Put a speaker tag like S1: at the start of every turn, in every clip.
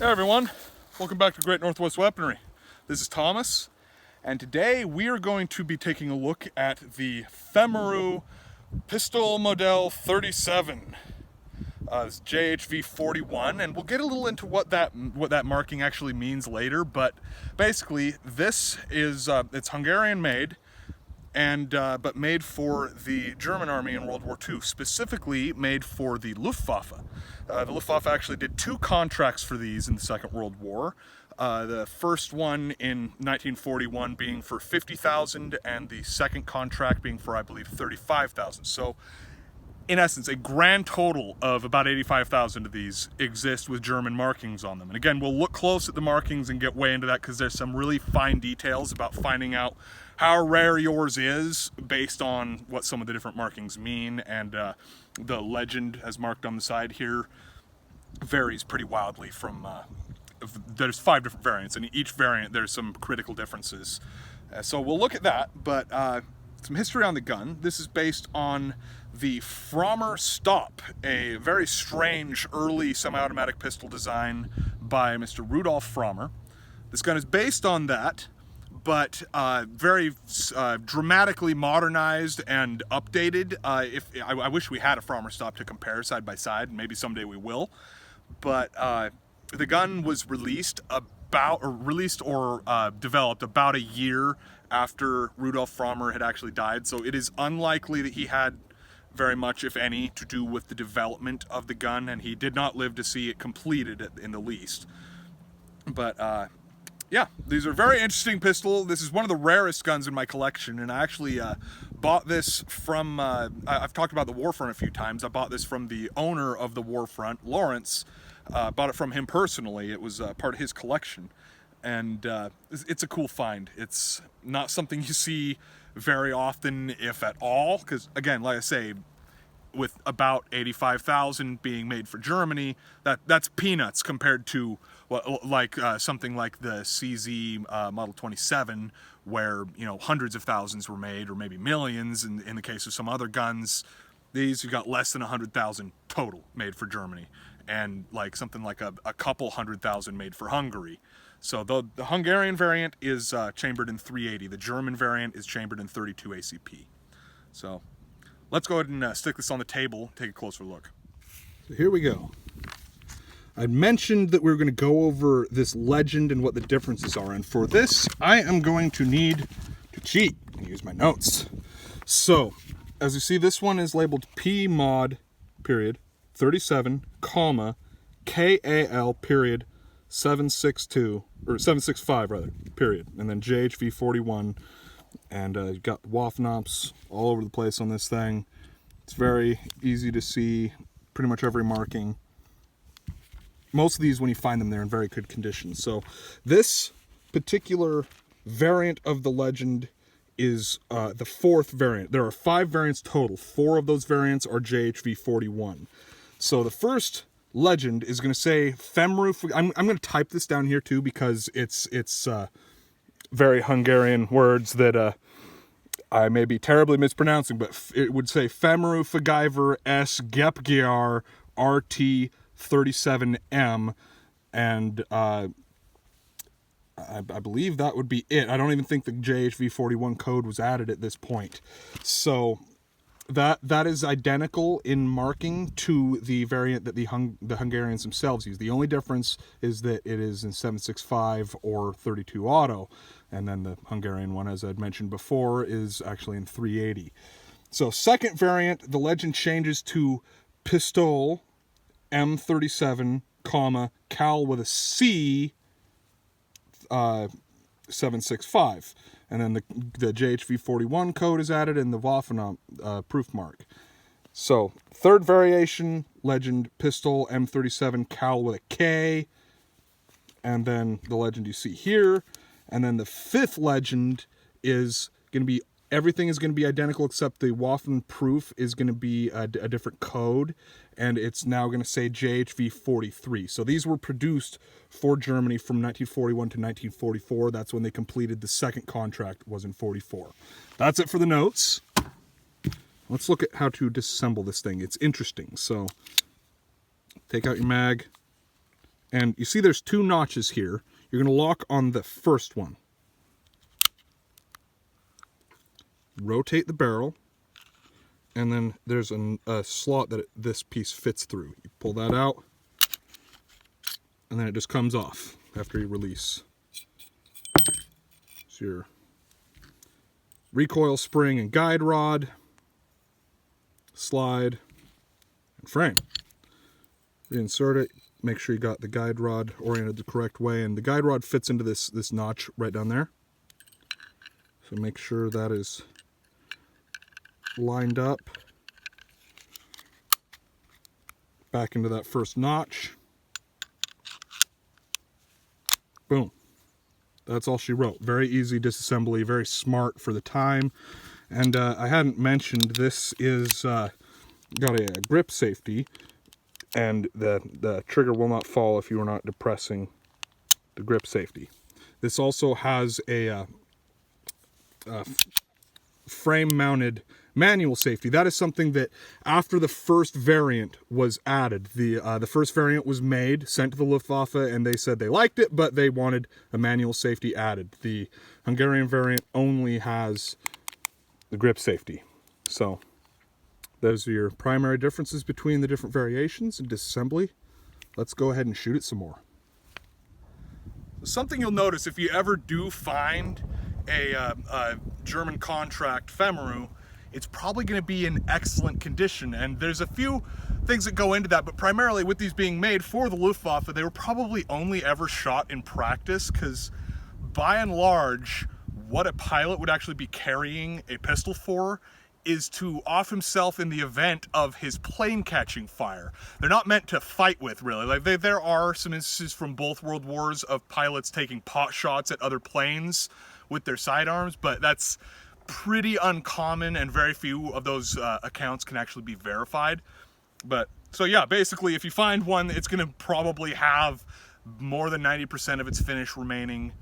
S1: Hey everyone, welcome back to Great Northwest Weaponry. This is Thomas, and today we are going to be taking a look at the Femaru Pistole Model 37. It's JHV 41, and we'll get a little into what that marking actually means later. But basically, this is it's Hungarian made, and but made for the German army in World War II, specifically made for the Luftwaffe. The Luftwaffe actually did 2 contracts for these in the Second World War. The first one in 1941 being for 50,000, and the second contract being for, I believe, 35,000. So, in essence, a grand total of about 85,000 of these exist with German markings on them. And again, we'll look close at the markings and get way into that because there's some really fine details about finding out how rare yours is based on what some of the different markings mean. And the legend, as marked on the side here, varies pretty wildly from... there's 5 different variants, and in each variant there's some critical differences. So we'll look at that, but some history on the gun. This is based on the Femaru Stop, a very strange early semi-automatic pistol design by Mr. Rudolf Femaru. This gun is based on that, but very dramatically modernized and updated. I wish we had a Femaru Stop to compare side by side, and maybe someday we will. But the gun was released developed about a year after Rudolf Femaru had actually died, so it is unlikely that he had very much, if any, to do with the development of the gun, and he did not live to see it completed in the least. But yeah, these are very interesting pistol. This is one of the rarest guns in my collection, and I actually bought this from, I've talked about the Warfront a few times. I bought this from the owner of the Warfront, Lawrence. Bought it from him personally. It was part of his collection, and it's a cool find. It's not something you see very often, if at all, because again, like I say, with about 85,000 being made for Germany, that's peanuts compared to what, like something like the CZ Model 27, where hundreds of thousands were made, or maybe millions. In the case of some other guns, these, you got less than 100,000 total made for Germany, and like something like a couple 100,000 made for Hungary. So the Hungarian variant is chambered in 380. The German variant is chambered in 32 ACP. So let's go ahead and stick this on the table, take a closer look.
S2: So here we go. I mentioned that we were going to go over this legend and what the differences are, and for this I am going to need to cheat and use my notes. So as you see, this one is labeled P mod period 37, comma, KAL period 762, or 765 rather, period, and then JHV 41, and you've got Waffenamps all over the place on this thing. It's very easy to see pretty much every marking. Most of these, when you find them, they're in very good condition. So this particular variant of the legend is the 4th variant. There are 5 variants total. 4 of those variants are JHV 41. So the first legend is going to say Femaru. I'm going to type this down here too, because it's very Hungarian words that I may be terribly mispronouncing, but it would say Femaru Fegyver S Gepgyar RT 37M, and I believe that would be it. I don't even think the JHV 41 code was added at this point. So that is identical in marking to the variant that the Hungarians themselves use. The only difference is that it is in 765 or 32 auto, and then the Hungarian one, as I'd mentioned before, is actually in 380. So second variant, the legend changes to Pistole M37, comma, Cal with a C 765. And then the JHV 41 code is added, and the Waffenamp proof mark. So third variation, legend Pistole M37 Cal with a K, and then the legend you see here. And then the 5th legend is going to be, everything is going to be identical except the Waffen proof is going to be a different code, and it's now going to say JHV 43. So these were produced for Germany from 1941 to 1944. That's when they completed the second contract, was in 44. That's it for the notes. Let's look at how to disassemble this thing. It's interesting. So take out your mag, And you see there's two notches here. You're going to lock on the first one. Rotate the barrel, and then there's a slot that this piece fits through. You pull that out, and then it just comes off after you release. So your recoil spring and guide rod, slide, and frame. Reinsert it, make sure you got the guide rod oriented the correct way, and the guide rod fits into this notch right down there. So make sure that is lined up. Back into that first notch. Boom. That's all she wrote. Very easy disassembly, very smart for the time. And I hadn't mentioned, this is got a grip safety, and the trigger will not fall if you are not depressing the grip safety. This also has a frame-mounted manual safety. That is something that after the first variant was added, the first variant was made, sent to the Luftwaffe, and they said they liked it, but they wanted a manual safety added. The Hungarian variant only has the grip safety. So those are your primary differences between the different variations in disassembly. Let's go ahead and shoot it some more.
S1: Something you'll notice if you ever do find a German contract Femaru, it's probably going to be in excellent condition, and there's a few things that go into that, but primarily with these being made for the Luftwaffe, they were probably only ever shot in practice, because by and large, what a pilot would actually be carrying a pistol for is to off himself in the event of his plane catching fire. They're not meant to fight with, really. Like there are some instances from both world wars of pilots taking pot shots at other planes with their sidearms, but that's pretty uncommon, and very few of those accounts can actually be verified. But so yeah, basically if you find one, it's going to probably have more than 90% of its finish remaining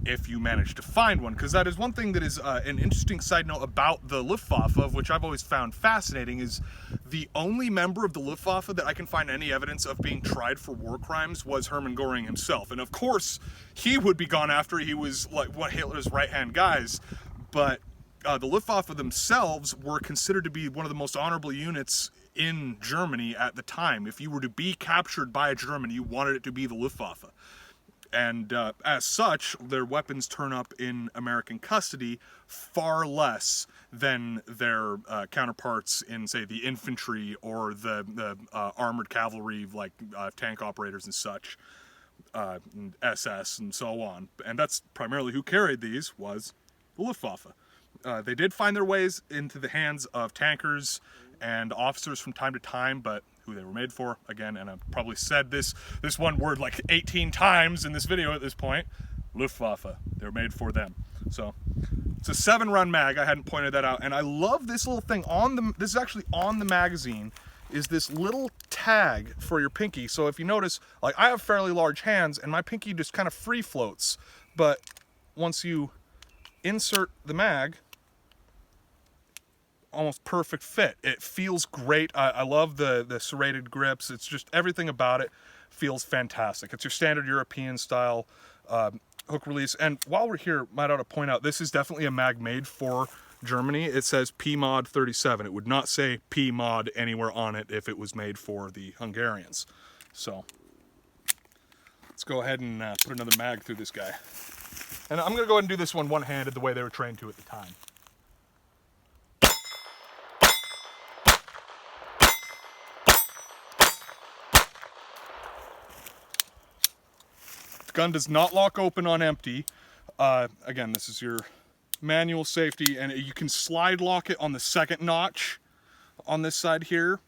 S1: if you manage to find one, because that is one thing that is an interesting side note about the Luftwaffe, of which I've always found fascinating, is the only member of the Luftwaffe that I can find any evidence of being tried for war crimes was Hermann Göring himself. And of course he would be gone after. He was like one of Hitler's right-hand guys, but the Luftwaffe themselves were considered to be one of the most honorable units in Germany at the time. If you were to be captured by a German, you wanted it to be the Luftwaffe. And as such, their weapons turn up in American custody far less than their counterparts in, say, the infantry or the armored cavalry, like tank operators and such, and SS and so on. And that's primarily who carried these, was the Luftwaffe. They did find their ways into the hands of tankers and officers from time to time, but who they were made for, again, and I've probably said this one word like 18 times in this video at this point, Luftwaffe. They're made for them. So it's a 7-run mag. I hadn't pointed that out, and I love this little thing on the, this is actually on the magazine, is this little tag for your pinky. So if you notice, like I have fairly large hands and my pinky just kind of free floats, but once you insert the mag, almost perfect fit. It feels great. I love the serrated grips. It's just everything about it feels fantastic. It's your standard European style hook release. And while we're here, might ought to point out, this is definitely a mag made for Germany. It says P-Mod 37. It would not say P-Mod anywhere on it if it was made for the Hungarians. So let's go ahead and put another mag through this guy. And I'm going to go ahead and do this one one-handed the way they were trained to at the time. The gun does not lock open on empty. Again, this is your manual safety, and you can slide lock it on the second notch on this side here.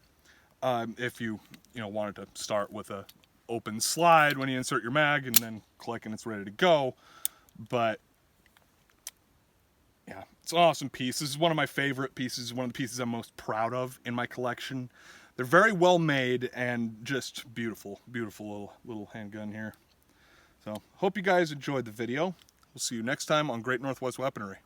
S1: If you wanted to start with a open slide when you insert your mag and then click and it's ready to go. But yeah, it's an awesome piece. This is one of my favorite pieces, one of the pieces I'm most proud of in my collection. They're very well made and just beautiful, beautiful little handgun here. So hope you guys enjoyed the video. We'll see you next time on Great Northwest Weaponry.